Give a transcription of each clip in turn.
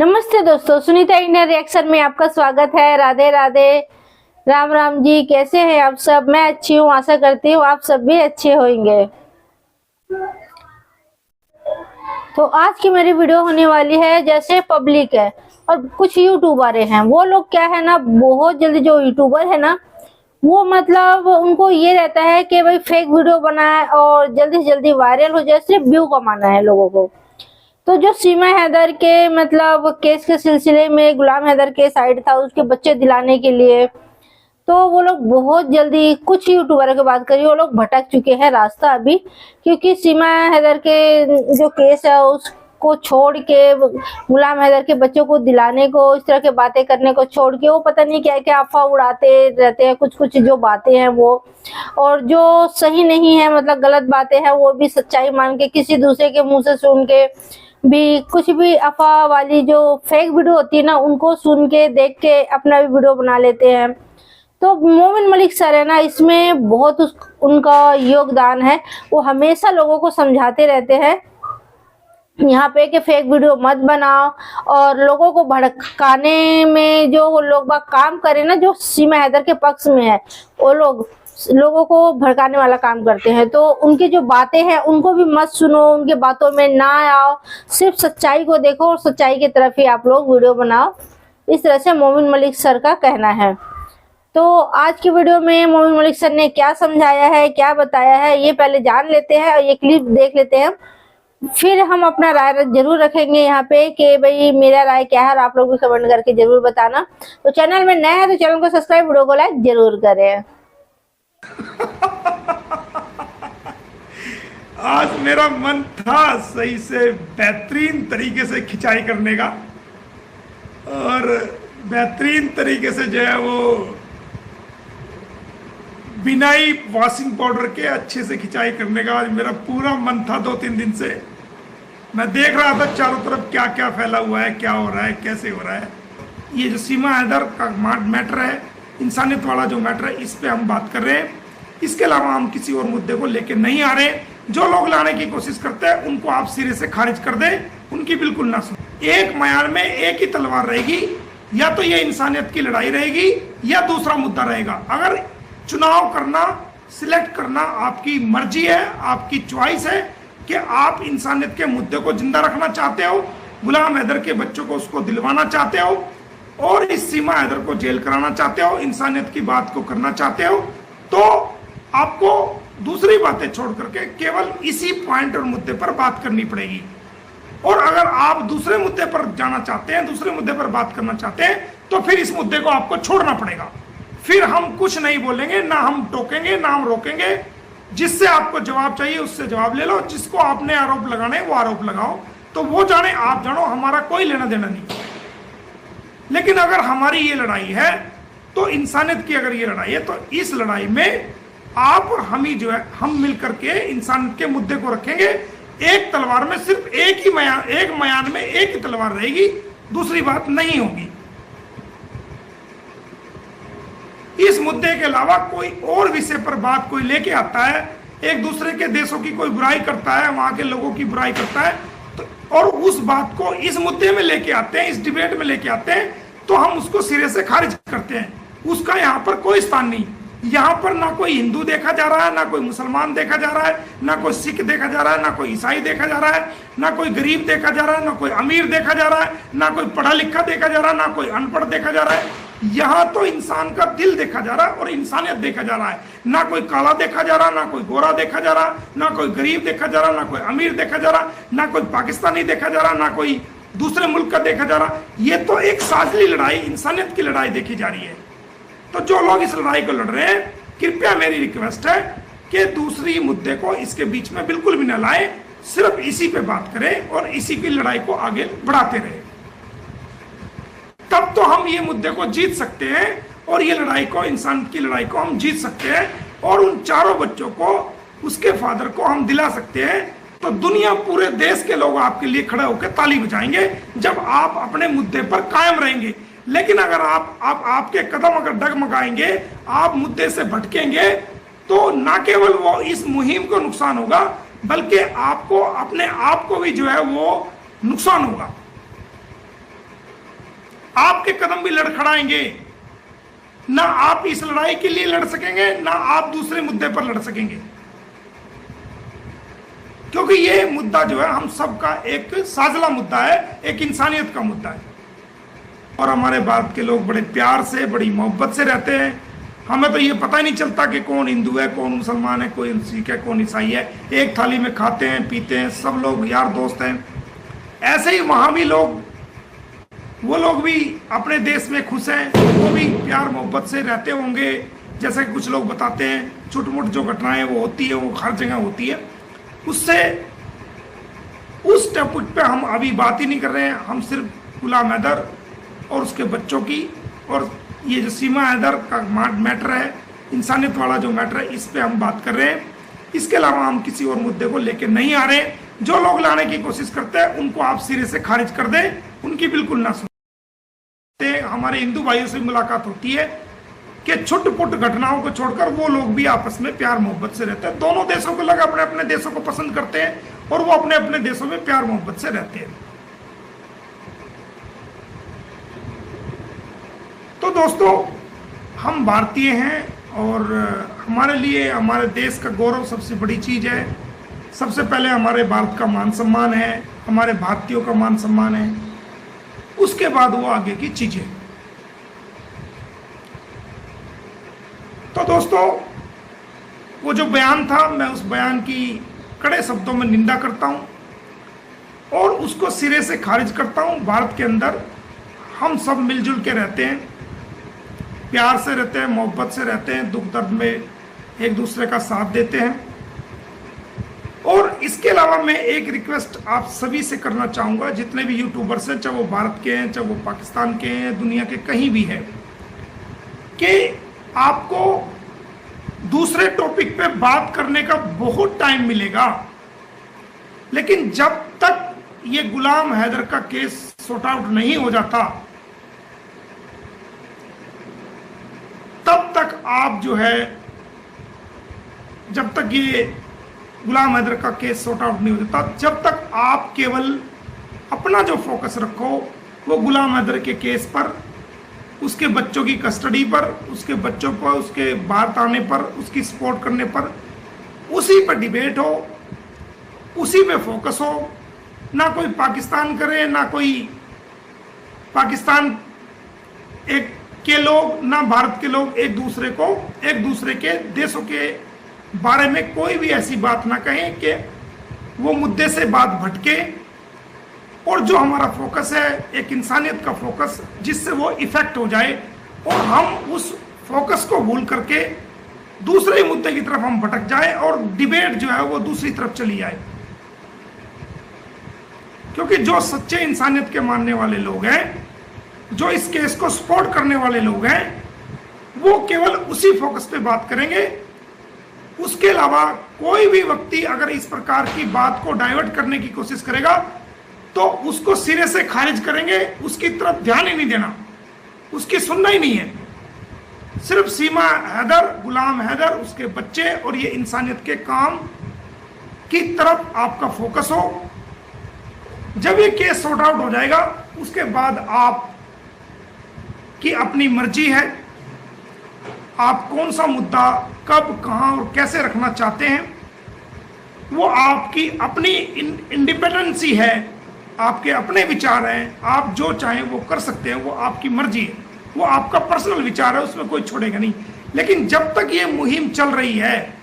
नमस्ते दोस्तों, Sunita Indian reaction में आपका स्वागत है। राधे राधे, राम राम जी। कैसे हैं आप सब? मैं अच्छी हूँ, आशा करती हूँ आप सब भी अच्छे होंगे। तो आज की मेरी वीडियो होने वाली है, जैसे पब्लिक है और कुछ यूट्यूबर हैं, वो लोग क्या है ना, बहुत जल्दी जो यूट्यूबर है ना, वो मतलब उनको ये रहता है कि भाई फेक वीडियो बनाए और जल्दी से जल्दी वायरल हो जाए, सिर्फ व्यू कमाना है लोगों को। तो जो सीमा हैदर के मतलब केस के सिलसिले में गुलाम हैदर के साइड था, उसके बच्चे दिलाने के लिए, तो वो लोग बहुत जल्दी, कुछ यूट्यूबर की बात करिए, वो लोग भटक चुके हैं रास्ता अभी, क्योंकि सीमा हैदर के जो केस है उसको छोड़ के, गुलाम हैदर के बच्चों को दिलाने को, इस तरह के बातें करने को छोड़ के, वो पता नहीं क्या क्या अफवाह उड़ाते रहते हैं। कुछ कुछ जो बातें हैं वो, और जो सही नहीं है, मतलब गलत बातें हैं, वो भी सच्चाई मान के, किसी दूसरे के मुंह से सुन के भी, कुछ भी अफवाह वाली जो फेक वीडियो होती है ना, उनको सुन के देख के अपना भी वीडियो बना लेते हैं। तो मोमिन मलिक सर है ना, इसमें बहुत उनका योगदान है। वो हमेशा लोगों को समझाते रहते हैं यहाँ पे कि फेक वीडियो मत बनाओ, और लोगों को भड़काने में जो लोग बाग काम करे ना, जो सीमा हैदर के पक्ष में है, वो लोगों को भड़काने वाला काम करते हैं। तो उनकी जो बातें हैं उनको भी मत सुनो, उनके बातों में ना आओ, सिर्फ सच्चाई को देखो और सच्चाई की तरफ ही आप लोग वीडियो बनाओ। इस तरह से मोमिन मलिक सर का कहना है। तो आज की वीडियो में मोमिन मलिक सर ने क्या समझाया है, क्या बताया है, ये पहले जान लेते हैं और ये क्लिप देख लेते हैं। फिर हम अपना राय जरूर रखेंगे यहाँ पे कि भाई मेरा राय क्या है, और आप लोग भी कमेंट करके जरूर बताना। तो चैनल में नया है तो चैनल को सब्सक्राइब, वीडियो को लाइक जरूर करें। आज मेरा मन था सही से बेहतरीन तरीके से खिंचाई करने का, और बेहतरीन तरीके से जो है वो बिना ही वॉशिंग पाउडर के अच्छे से खिंचाई करने का आज मेरा पूरा मन था। 2-3 दिन से मैं देख रहा था चारों तरफ क्या क्या फैला हुआ है, क्या हो रहा है, कैसे हो रहा है। ये जो सीमा हैदर का मैटर है, इंसानियत वाला जो मैटर है, इस पे हम बात कर रहे हैं। इसके अलावा हम किसी और मुद्दे को लेकर नहीं आ रहे। जो लोग लाने की कोशिश करते हैं उनको आप सिरे से खारिज कर दें, उनकी बिल्कुल ना सुन। एक म्यान में एक ही तलवार रहेगी, या तो ये इंसानियत की लड़ाई रहेगी या दूसरा मुद्दा रहेगा। अगर चुनाव करना, सिलेक्ट करना आपकी मर्जी है, आपकी चॉइस है कि आप इंसानियत के मुद्दे को जिंदा रखना चाहते हो, गुलाम हैदर के बच्चों को उसको दिलवाना चाहते हो, और इस सीमा हैदर को जेल कराना चाहते हो, इंसानियत की बात को करना चाहते हो, तो आपको दूसरी बातें छोड़ करके केवल इसी पॉइंट और मुद्दे पर बात करनी पड़ेगी। और अगर आप दूसरे मुद्दे पर जाना चाहते हैं, दूसरे मुद्दे पर बात करना चाहते हैं, तो फिर इस मुद्दे को आपको छोड़ना पड़ेगा। फिर हम कुछ नहीं बोलेंगे, ना हम टोकेंगे, ना हम रोकेंगे। जिससे आपको जवाब चाहिए उससे जवाब ले लो, जिसको आपने आरोप लगाने वो आरोप लगाओ, तो वो जाने आप जानो, हमारा कोई लेना देना नहीं। लेकिन अगर हमारी ये लड़ाई है, तो इंसानियत की अगर ये लड़ाई है, तो इस लड़ाई में आप और हम ही जो है, हम मिलकर के इंसानियत के मुद्दे को रखेंगे। एक तलवार में सिर्फ एक म्यान में एक ही तलवार रहेगी, दूसरी बात नहीं होगी। इस मुद्दे के अलावा कोई और विषय पर बात कोई लेके आता है, एक दूसरे के देशों की कोई बुराई करता है, वहां के लोगों की बुराई करता है, तो और उस बात को इस मुद्दे में लेके आते हैं, इस डिबेट में लेके आते हैं, तो हम उसको सिरे से खारिज करते हैं। उसका यहाँ पर कोई स्थान नहीं। यहाँ पर ना कोई हिंदू देखा जा रहा है, ना कोई मुसलमान देखा जा रहा है, ना कोई सिख देखा जा रहा है, ना कोई ईसाई देखा जा रहा है, ना कोई गरीब देखा जा रहा है, ना कोई अमीर देखा जा रहा है, ना कोई पढ़ा लिखा देखा जा रहा है, ना कोई अनपढ़ देखा जा रहा है। यहाँ तो इंसान का दिल देखा जा रहा है और इंसानियत देखा जा रहा है। ना कोई काला देखा जा रहा, ना कोई गोरा देखा जा रहा, ना कोई गरीब देखा जा रहा, ना कोई अमीर देखा जा रहा, ना कोई पाकिस्तानी देखा जा रहा, ना कोई दूसरे मुल्क का देखा जा रहा। ये तो एक साझली लड़ाई, इंसानियत की लड़ाई देखी जा रही है। तो जो लोग इस लड़ाई को लड़ रहे हैं, कृपया मेरी रिक्वेस्ट है कि दूसरी मुद्दे को इसके बीच में बिल्कुल भी न लाए, सिर्फ इसी पे बात करें और इसी की लड़ाई को आगे बढ़ाते रहे। तब तो हम ये मुद्दे को जीत सकते हैं, और ये लड़ाई को, इंसान की लड़ाई को हम जीत सकते हैं, और उन चारों बच्चों को, उसके फादर को हम दिला सकते हैं। तो दुनिया, पूरे देश के लोग आपके लिए खड़े होकर ताली बजाएंगे जब आप अपने मुद्दे पर कायम रहेंगे। लेकिन अगर आपके कदम अगर डगमगाएंगे, आप मुद्दे से भटकेंगे, तो ना केवल वो इस मुहिम को नुकसान होगा, बल्कि आपको, अपने आप को भी जो है वो नुकसान होगा। आपके कदम भी लड़खड़ाएंगे, ना आप इस लड़ाई के लिए लड़ सकेंगे, ना आप दूसरे मुद्दे पर लड़ सकेंगे, क्योंकि ये मुद्दा जो है हम सबका एक साझला मुद्दा है, एक इंसानियत का मुद्दा है। और हमारे भारत के लोग बड़े प्यार से, बड़ी मोहब्बत से रहते हैं। हमें तो ये पता ही नहीं चलता कि कौन हिंदू है, कौन मुसलमान है, कोई सिख है, कौन ईसाई है। एक थाली में खाते हैं, पीते हैं, सब लोग यार दोस्त हैं। ऐसे ही वहां भी लोग, वो लोग भी अपने देश में खुश हैं, वो भी प्यार मोहब्बत से रहते होंगे। जैसे कुछ लोग बताते हैं, छोटी मोटी जो घटनाएं वो होती है, वो हर जगह होती है। उससे उस टॉपिक पे हम अभी बात ही नहीं कर रहे हैं। हम सिर्फ गुलाम हैदर और उसके बच्चों की, और ये जो सीमा हैदर का मैटर है, इंसानियत वाला जो मैटर है, इस पे हम बात कर रहे हैं। इसके अलावा हम किसी और मुद्दे को लेकर नहीं आ रहे। जो लोग लाने की कोशिश करते हैं उनको आप सिरे से खारिज कर दें, उनकी बिल्कुल ना सुने। हमारे हिंदू भाइयों से मुलाकात होती है कि छुट-पुट घटनाओं को छोड़कर वो लोग भी आपस में प्यार मोहब्बत से रहते हैं। दोनों देशों को लगा अपने अपने देशों को पसंद करते हैं और वो अपने अपने देशों में प्यार मोहब्बत से रहते हैं। तो दोस्तों, हम भारतीय हैं और हमारे लिए हमारे देश का गौरव सबसे बड़ी चीज है। सबसे पहले हमारे भारत का मान सम्मान है, हमारे भारतीयों का मान सम्मान है, उसके बाद वो आगे की चीजें। तो दोस्तों, वो जो बयान था, मैं उस बयान की कड़े शब्दों में निंदा करता हूं और उसको सिरे से खारिज करता हूं। भारत के अंदर हम सब मिलजुल के रहते हैं, प्यार से रहते हैं, मोहब्बत से रहते हैं, दुख दर्द में एक दूसरे का साथ देते हैं। और इसके अलावा मैं एक रिक्वेस्ट आप सभी से करना चाहूँगा, जितने भी यूट्यूबर्स हैं, चाहे वो भारत के हैं, चाहे वो पाकिस्तान के हैं, दुनिया के कहीं भी हैं, कि आपको दूसरे टॉपिक पे बात करने का बहुत टाइम मिलेगा, लेकिन जब तक ये गुलाम हैदर का केस सॉर्ट आउट नहीं हो जाता, तब तक आप जो है, जब तक ये गुलाम हैदर का केस सॉर्ट आउट नहीं हो जाता, जब तक आप केवल अपना जो फोकस रखो वो गुलाम हैदर के केस पर, उसके बच्चों की कस्टडी पर, उसके बच्चों पर, उसके भारत आने पर, उसकी सपोर्ट करने पर, उसी पर डिबेट हो, उसी पे फोकस हो। ना कोई पाकिस्तान करे, ना कोई पाकिस्तान एक के लोग, ना भारत के लोग एक दूसरे को, एक दूसरे के देशों के बारे में कोई भी ऐसी बात ना कहें कि वो मुद्दे से बात भटके। और जो हमारा फोकस है, एक इंसानियत का फोकस, जिससे वो इफेक्ट हो जाए और हम उस फोकस को भूल करके दूसरे मुद्दे की तरफ हम भटक जाए और डिबेट जो है वो दूसरी तरफ चली जाए। क्योंकि जो सच्चे इंसानियत के मानने वाले लोग हैं, जो इस केस को सपोर्ट करने वाले लोग हैं, वो केवल उसी फोकस पे बात करेंगे। उसके अलावा कोई भी व्यक्ति अगर इस प्रकार की बात को डाइवर्ट करने की कोशिश करेगा तो उसको सिरे से खारिज करेंगे, उसकी तरफ ध्यान ही नहीं देना, उसकी सुनना ही नहीं है। सिर्फ सीमा हैदर, गुलाम हैदर, उसके बच्चे और ये इंसानियत के काम की तरफ आपका फोकस हो। जब ये केस सॉर्ट आउट हो जाएगा, उसके बाद आप की अपनी मर्जी है, आप कौन सा मुद्दा कब, कहां और कैसे रखना चाहते हैं, वो आपकी अपनी इंडिपेंडेंसी है, आपके अपने विचार हैं। आप जो चाहें वो कर सकते हैं, वो आपकी मर्जी है, वो आपका पर्सनल विचार है, उसमें कोई छोड़ेगा नहीं। लेकिन जब तक ये मुहिम चल रही है,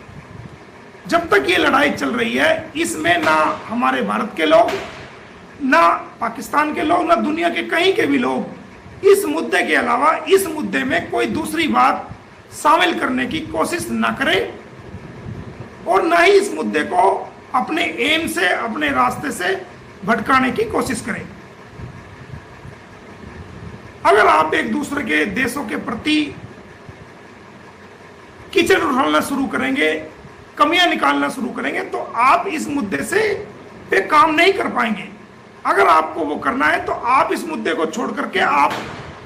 जब तक ये लड़ाई चल रही है, इसमें ना हमारे भारत के लोग, ना पाकिस्तान के लोग, ना दुनिया के कहीं के भी लोग इस मुद्दे के अलावा इस मुद्दे में कोई दूसरी बात शामिल करने की कोशिश ना करें और ना ही इस मुद्दे को अपने एम से, अपने रास्ते से भटकाने की कोशिश करें। अगर आप एक दूसरे के देशों के प्रति कीचड़ उछालना शुरू करेंगे, कमियां निकालना शुरू करेंगे, तो आप इस मुद्दे से पे काम नहीं कर पाएंगे। अगर आपको वो करना है तो आप इस मुद्दे को छोड़ करके आप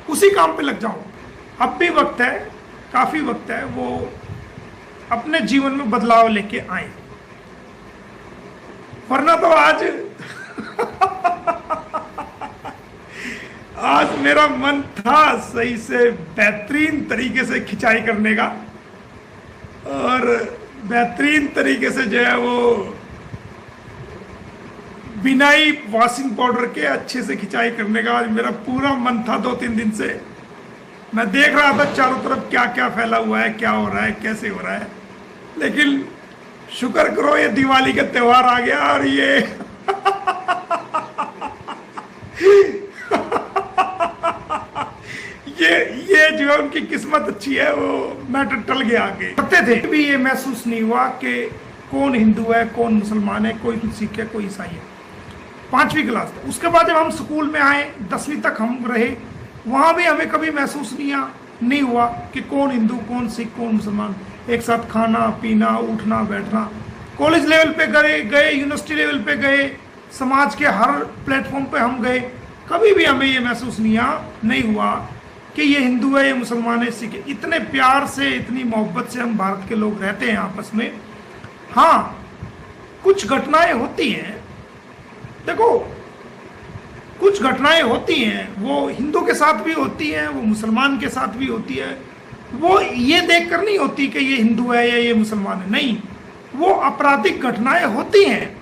उसी काम पे लग जाओ। अब भी वक्त है, काफी वक्त है, वो अपने जीवन में बदलाव लेके आए, वरना तो आज मेरा मन था सही से बेहतरीन तरीके से खिंचाई करने का, और बेहतरीन तरीके से जो है वो बिना ही वॉशिंग पाउडर के अच्छे से खिंचाई करने का आज मेरा पूरा मन था 2-3 दिन से। मैं देख रहा था चारों तरफ क्या क्या फैला हुआ है, क्या हो रहा है, कैसे हो रहा है, लेकिन शुक्र करो ये दिवाली का त्योहार आ गया और ये ये जो है उनकी किस्मत अच्छी है, वो मैटर टल गया आगे। करते थे भी ये महसूस नहीं हुआ कि कौन हिंदू है, कौन मुसलमान है, कोई सिख है, कोई ईसाई है। 5वीं क्लास तक, उसके बाद जब हम स्कूल में आए 10वीं तक हम रहे, वहां भी हमें कभी महसूस नहीं हुआ कि कौन हिंदू, कौन सिख, कौन मुसलमान। एक साथ खाना पीना, उठना बैठना। कॉलेज लेवल पे गए, यूनिवर्सिटी लेवल पे गए, समाज के हर प्लेटफॉर्म पे हम गए, कभी भी हमें ये महसूस नहीं हुआ कि ये हिंदू है, ये मुसलमान है, सिख है। इतने प्यार से, इतनी मोहब्बत से हम भारत के लोग रहते हैं आपस में। हाँ, कुछ घटनाएं होती हैं, देखो कुछ घटनाएं होती हैं, वो हिंदू के साथ भी होती हैं, वो मुसलमान के साथ भी होती है। वो ये देखकर नहीं होती कि ये हिंदू है या ये मुसलमान है, नहीं, वो आपराधिक घटनाएं होती हैं।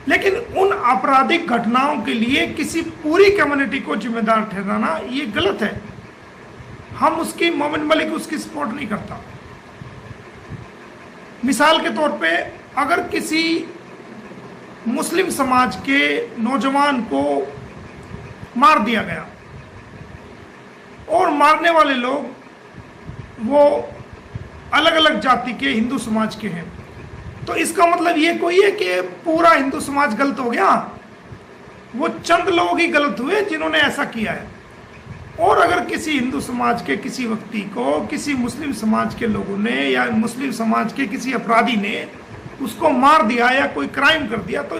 लेकिन उन आपराधिक घटनाओं के लिए किसी पूरी कम्युनिटी को जिम्मेदार ठहराना ये गलत है। हम उसकी, मोमिन मलिक उसकी सपोर्ट नहीं करता। मिसाल के तौर पे अगर किसी मुस्लिम समाज के नौजवान को मार दिया गया और मारने वाले लोग वो अलग अलग जाति के हिंदू समाज के हैं, तो इसका मतलब ये कोई है कि पूरा हिंदू समाज गलत हो गया? वो चंद लोग ही गलत हुए जिन्होंने ऐसा किया है। और अगर किसी हिंदू समाज के किसी व्यक्ति को किसी मुस्लिम समाज के लोगों ने या मुस्लिम समाज के किसी अपराधी ने उसको मार दिया या कोई क्राइम कर दिया, तो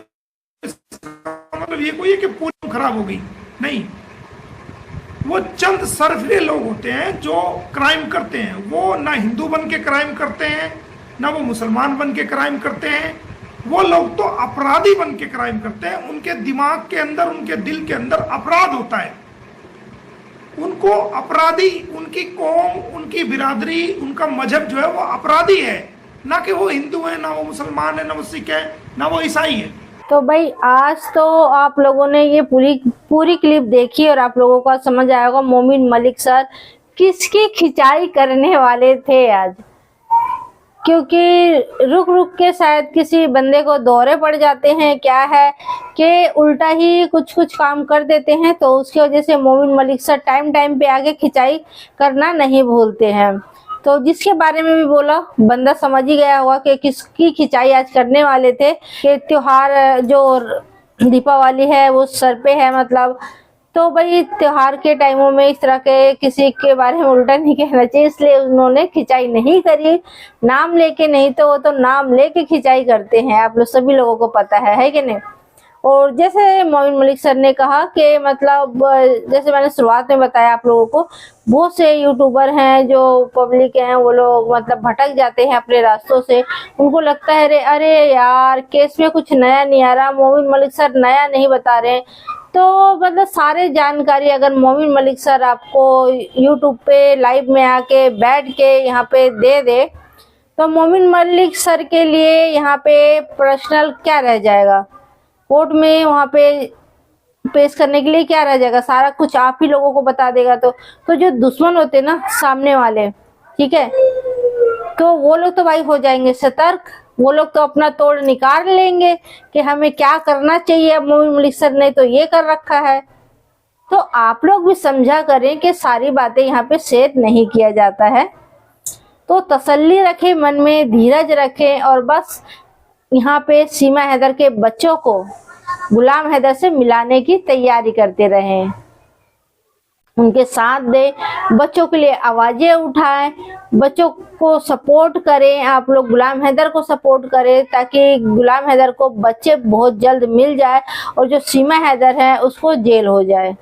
इसका मतलब ये कोई है कि पूरी खराब हो गई? नहीं, वो चंद सरफिरे लोग होते हैं जो क्राइम करते हैं। वो ना हिंदू बन के क्राइम करते हैं, ना वो मुसलमान बन के क्राइम करते हैं। वो लोग तो अपराधी बन के क्राइम करते हैं। उनके दिमाग के अंदर, उनके दिल के अंदर अपराध होता है। उनको अपराधी, उनकी कौम, उनकी बिरादरी, उनका मजहब जो है वो अपराधी है, ना कि वो हिंदू है, ना वो मुसलमान है, ना वो सिख है, ना वो ईसाई है। तो भाई आज तो आप लोगों ने ये पूरी क्लिप देखी और आप लोगों को समझ आया होगा मोमिन मलिक सर किसकी खिंचाई करने वाले थे आज। क्योंकि रुक रुक के शायद किसी बंदे को दौरे पड़ जाते हैं, क्या है कि उल्टा ही कुछ काम कर देते हैं, तो उसकी वजह से मोमिन मलिक सर टाइम पे आगे खिंचाई करना नहीं भूलते हैं। तो जिसके बारे में भी बोला बंदा समझ ही गया होगा कि किसकी खिंचाई आज करने वाले थे। कि त्योहार जो दीपावली है वो सर पे है, मतलब तो भाई त्योहार के टाइमों में इस तरह के किसी के बारे में उल्टा नहीं कहना चाहिए, इसलिए उन्होंने खिंचाई नहीं करी। नाम लेके नहीं, तो वो तो नाम लेके खिंचाई करते हैं, आप लोग सभी लोगों को पता है कि नहीं। और जैसे मोमिन मलिक सर ने कहा कि मतलब जैसे मैंने शुरुआत में बताया आप लोगों को, बहुत से यूट्यूबर हैं जो पब्लिक हैं, वो लोग मतलब भटक जाते हैं अपने रास्तों से। उनको लगता है अरे यार केस में कुछ नया नहीं आ रहा, मोमिन मलिक सर नया नहीं बता रहे। तो मतलब सारे जानकारी अगर मोमिन मलिक सर आपको यूट्यूब पे लाइव में आके बैठ के यहाँ पे दे दे, तो मोमिन मलिक सर के लिए यहाँ पे पर्सनल क्या रह जाएगा, कोर्ट में वहाँ पे पेश करने के लिए क्या रह जाएगा, सारा कुछ आप ही लोगों को बता देगा। तो जो दुश्मन होते ना सामने वाले, ठीक है, तो वो लोग तो भाई हो जाएंगे सतर्क। वो लोग तो अपना तोड़ निकाल लेंगे कि हमें क्या करना चाहिए, अब मोमिन मलिक सर ने तो ये कर रखा है। तो आप लोग भी समझा करें कि सारी बातें यहाँ पे शेयर नहीं किया जाता है। तो तसल्ली रखें मन में, धीरज रखें और बस यहाँ पे सीमा हैदर के बच्चों को गुलाम हैदर से मिलाने की तैयारी करते रहें, उनके साथ दे, बच्चों के लिए आवाजें उठाएं, बच्चों को सपोर्ट करें। आप लोग गुलाम हैदर को सपोर्ट करें ताकि गुलाम हैदर को बच्चे बहुत जल्द मिल जाए और जो सीमा हैदर है उसको जेल हो जाए।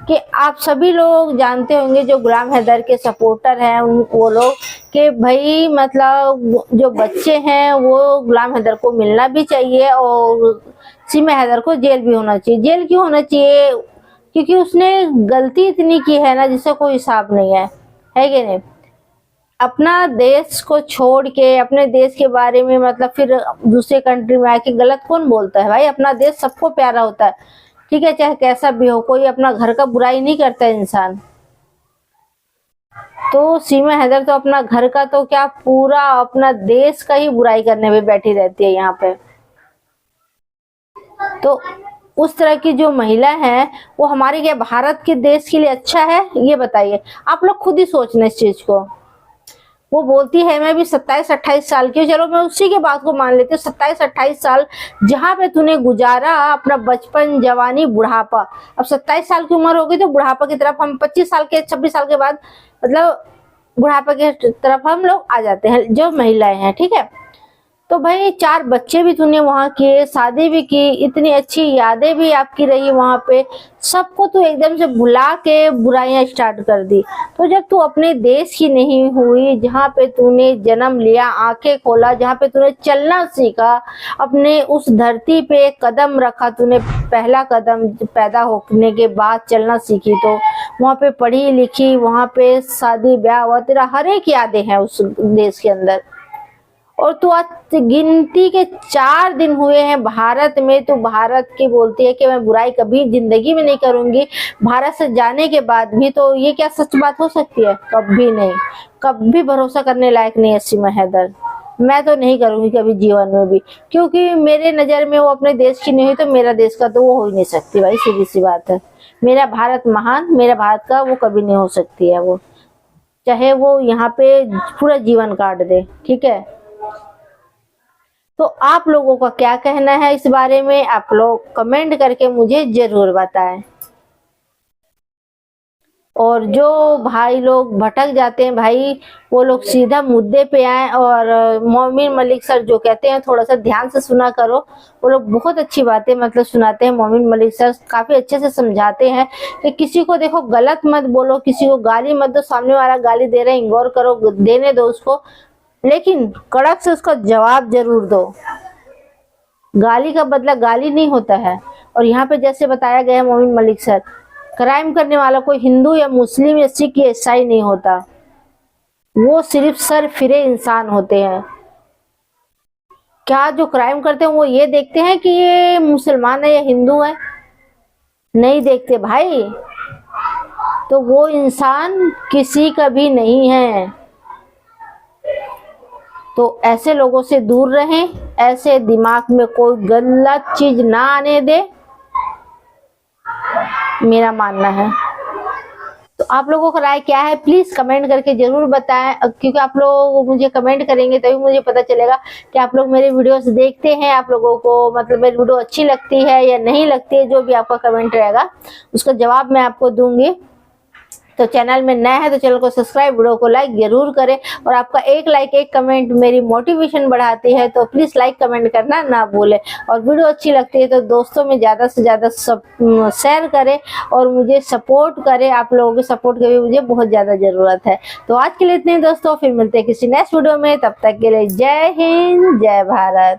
कि आप सभी लोग जानते होंगे जो गुलाम हैदर के सपोर्टर हैं वो लोग, कि भाई मतलब जो बच्चे हैं वो गुलाम हैदर को मिलना भी चाहिए और सीमा हैदर को जेल भी होना चाहिए। जेल क्यों होना चाहिए? क्योंकि उसने गलती इतनी की है ना जिसका कोई हिसाब नहीं है कि नहीं। अपना देश को छोड़ के अपने देश के बारे में मतलब फिर दूसरे कंट्री में आके गलत कौन बोलता है? भाई अपना देश सबको प्यारा होता है, ठीक है, चाहे कैसा भी हो, कोई अपना घर का बुराई नहीं करता इंसान। तो सीमा हैदर तो अपना घर का तो क्या पूरा अपना देश का ही बुराई करने में बैठी रहती है यहाँ पे। तो उस तरह की जो महिला है वो हमारे क्या भारत के देश के लिए अच्छा है? ये बताइए, आप लोग खुद ही सोचना इस चीज को। वो बोलती है मैं भी 27-28 साल की हूँ, चलो मैं उसी के बात को मान लेती हूँ। 27-28 साल जहाँ पे तूने गुजारा अपना बचपन, जवानी, बुढ़ापा, अब 27 साल की उम्र होगी तो बुढ़ापा की तरफ हम 25 साल के 26 साल के बाद मतलब बुढ़ापा की तरफ हम लोग आ जाते हैं जो महिलाएं हैं, ठीक है। तो भाई 4 बच्चे भी तूने वहां किए, शादी भी की, इतनी अच्छी यादें भी आपकी रही वहां पे, सबको तू एकदम से भुला के बुराइयां स्टार्ट कर दी। तो जब तू अपने देश की नहीं हुई, जहाँ पे तूने जन्म लिया, आंखें खोला, जहाँ पे तूने चलना सीखा, अपने उस धरती पे कदम रखा, तूने पहला कदम पैदा होने के बाद चलना सीखी, तो वहाँ पे पढ़ी लिखी, वहाँ पे शादी ब्याह हुआ, तेरा हर एक यादें हैं उस देश के अंदर। और तू आज गिनती के 4 दिन हुए हैं भारत में, तो भारत की बोलती है कि मैं बुराई कभी जिंदगी में नहीं करूंगी। भारत से जाने के बाद भी तो ये क्या सच बात हो सकती है? कभी नहीं, कभी भरोसा करने लायक नहीं है सीमा हैदर। मैं तो नहीं करूंगी कभी जीवन में भी, क्योंकि मेरे नजर में वो अपने देश की नहीं हुई तो मेरा देश का तो वो हो ही नहीं सकती भाई, सीधी सी बात है। मेरा भारत महान, मेरा भारत का वो कभी नहीं हो सकती है वो, चाहे वो यहाँ पे पूरा जीवन काट दे, ठीक है। तो आप लोगों का क्या कहना है इस बारे में? आप लोग कमेंट करके मुझे जरूर बताएं। और जो भाई लोग भटक जाते हैं भाई, वो लोग सीधा मुद्दे पे आए। और मोमिन मलिक सर जो कहते हैं थोड़ा सा ध्यान से सुना करो, वो लोग बहुत अच्छी बातें मतलब सुनाते हैं। मोमिन मलिक सर काफी अच्छे से समझाते हैं कि किसी को देखो गलत मत बोलो, किसी को गाली मत दो, सामने वाला गाली दे रहा है इग्नोर करो, देने दो उसको, लेकिन कड़क से उसका जवाब जरूर दो। गाली का बदला गाली नहीं होता है। और यहाँ पे जैसे बताया गया है मोमिन मलिक सर, क्राइम करने वाला कोई हिंदू या मुस्लिम या सिख या ईसाई नहीं होता, वो सिर्फ सर फिरे इंसान होते हैं। क्या जो क्राइम करते हैं वो ये देखते हैं कि ये मुसलमान है या हिंदू है? नहीं देखते भाई। तो वो इंसान किसी का भी नहीं है। तो ऐसे लोगों से दूर रहें, ऐसे दिमाग में कोई गलत चीज ना आने दे, मेरा मानना है। तो आप लोगों का राय क्या है प्लीज कमेंट करके जरूर बताएं, क्योंकि आप लोग मुझे कमेंट करेंगे तभी मुझे पता चलेगा कि आप लोग मेरे वीडियोस देखते हैं, आप लोगों को मतलब मेरी वीडियो अच्छी लगती है या नहीं लगती है। जो भी आपका कमेंट रहेगा उसका जवाब मैं आपको दूंगी। तो चैनल में नया है तो चैनल को सब्सक्राइब, वीडियो को लाइक जरूर करें। और आपका एक लाइक, एक कमेंट मेरी मोटिवेशन बढ़ाती है, तो प्लीज लाइक कमेंट करना ना भूलें। और वीडियो अच्छी लगती है तो दोस्तों में ज्यादा से ज्यादा शेयर करें और मुझे सपोर्ट करें। आप लोगों के सपोर्ट की भी मुझे बहुत ज्यादा जरूरत है। तो आज के लिए इतने दोस्तों, फिर मिलते हैं किसी नेक्स्ट वीडियो में। तब तक के लिए जय हिंद, जय भारत।